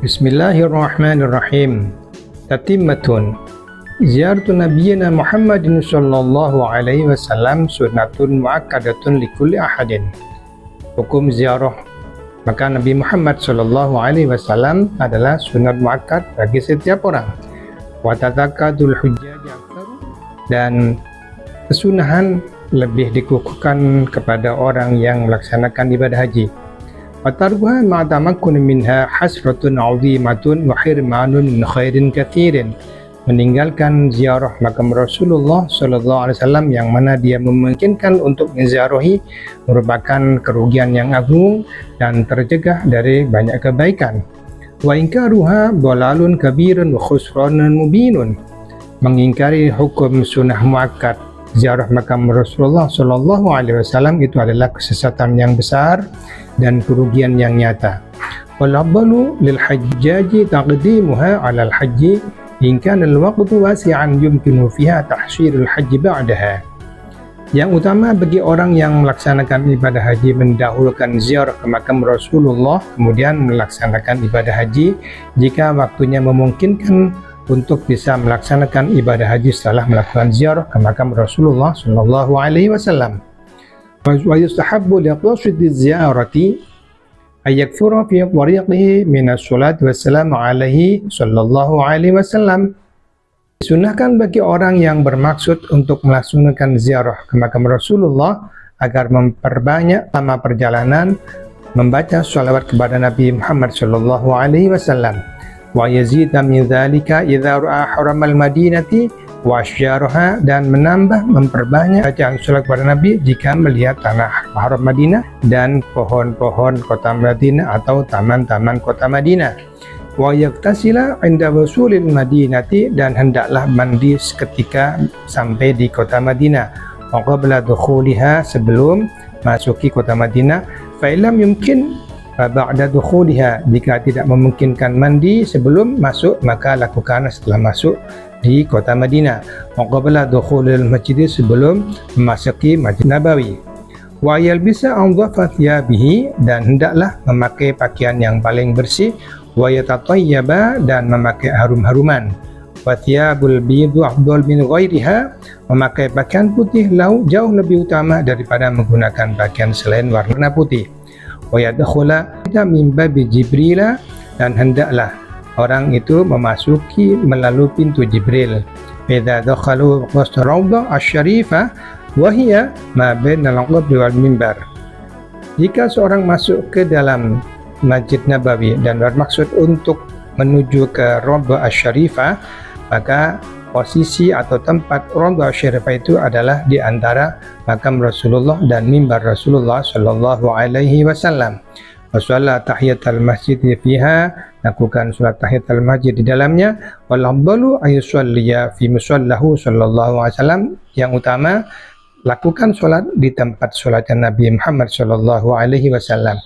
Bismillahirrahmanirrahim. Tatimmatun. Ziaratu Nabiyyina Muhammadin sallallahu alaihi wasallam sunnatun muakkadatun likulli ahadin. Hukum ziarah maka Nabi Muhammad sallallahu alaihi wasallam adalah sunat muakkad bagi setiap orang. Wa tatakadul hujjaj aktsaru, dan kesunahan lebih dikukuhkan kepada orang yang melaksanakan ibadah haji. Watarbuha ma'tamakkun minha hasratun 'azimatun wa hirmanun min khairin katsirin. Meninggalkan ziarah makam Rasulullah sallallahu alaihi wasallam yang mana dia memungkinkan untuk menziarahi merupakan kerugian yang agung dan tercegah dari banyak kebaikan. Wa inkaruha dhalalun kabirun wa khusranun mubinun. Mengingkari hukum sunnah muakkad ziarah makam Rasulullah sallallahu alaihi wasallam itu adalah kesesatan yang besar dan kerugian yang nyata. Wal afdalu lil hajjaji taqdimuha 'ala al hajji in kana al waqtu wasi'an yumkinu fiha tahsilul hajji ba'daha. Yang utama bagi orang yang melaksanakan ibadah haji mendahulukan ziarah ke makam Rasulullah kemudian melaksanakan ibadah haji jika waktunya memungkinkan untuk bisa melaksanakan ibadah haji setelah melakukan ziarah ke makam Rasulullah sallallahu alaihi wasallam. Wa yustahabbu li qasdi ziyarati ay yakthura fi tariqihi min as-salati wassalamu alaihi sallallahu alaihi wasallam. Disunahkan bagi orang yang bermaksud untuk melaksanakan ziarah ke makam Rasulullah agar memperbanyak lama perjalanan membaca shalawat kepada Nabi Muhammad sallallahu alaihi wasallam. Wa yazida min dzalika idza ra'a haramal madinati wa asyaraha, dan menambah memperbanyak bacaan shalawat kepada Nabi jika melihat tanah haram Madinah dan pohon-pohon kota Madinah atau taman-taman kota Madinah. Wa yaktasila 'inda wusulil madinati, dan hendaklah mandi ketika sampai di kota Madinah. Wa qabla dukhuliha, sebelum masuki kota Madinah. Fa illam yumkin ba'da dukhuliha, jika tidak memungkinkan mandi sebelum masuk maka lakukan setelah masuk di kota Madinah. Wa qabla dukhulil masjid, sebelum memasuki Masjid Nabawi. Wa yalbisa anzafa thiyabihi, dan hendaklah memakai pakaian yang paling bersih. Wa yatatayyaba, dan memakai harum-haruman. Wa thiyabul bidu afdal min ghairiha, memakai pakaian putih jauh lebih utama daripada menggunakan pakaian selain warna putih. Wa yadkhula min babi Jibril, dan hendaklah orang itu memasuki melalui pintu Jibril. Idza dakhalu qasra asy-syarifah wa hiya ma bainal qabri wal mimbar. Jika seorang masuk ke dalam Masjid Nabawi dan bermaksud untuk menuju ke Raudhah Asy-Syarifah, maka posisi atau tempat Raudhah Asy-Syarifah itu adalah di antara makam Rasulullah dan mimbar Rasulullah sallallahu alaihi wasallam. Wa shalla tahiyatul masjid fiha, lakukan salat tahiyatul masjid di dalamnya. Wal afdalu ay yusalliya fi musallahu sallallahu alaihi wasallam, yang utama lakukan salat di tempat salatnya Nabi Muhammad sallallahu alaihi wasallam.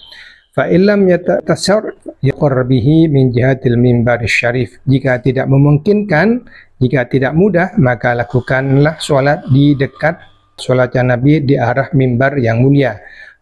Fa illam yatasar yaqur bihi min jihatil mimbar syarif, jika tidak memungkinkan, jika tidak mudah, maka lakukanlah salat di dekat salatnya Nabi di arah mimbar yang mulia.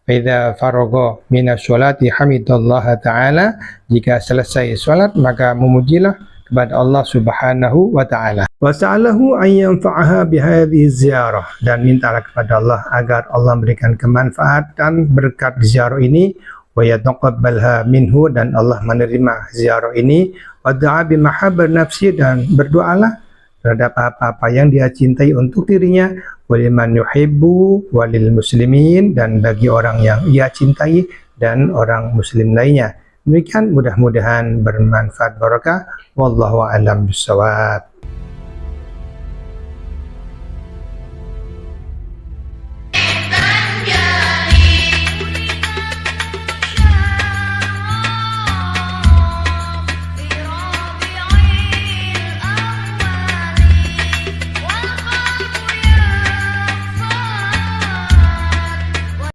Idza faragha minas sholati hamidallaha ta'ala, jika selesai salat maka memujilah kepada Allah Subhanahu wa ta'ala. Wa sa'alahu an yanfa'aha bihadhihi ziyarah, dan mintalah kepada Allah agar Allah memberikan kemanfaatan berkat ziarah ini. Wa yataqabbalha minhu, dan Allah menerima ziarah ini. Wa da'a bi mahabbar nafsi, dan berdoalah terhadap apa-apa yang dia cintai untuk dirinya. Waliman yuhibbu walil muslimin, dan bagi orang yang ia cintai dan orang muslim lainnya. Demikian, mudah-mudahan bermanfaat barakah. Wallahu a'lam bishawab.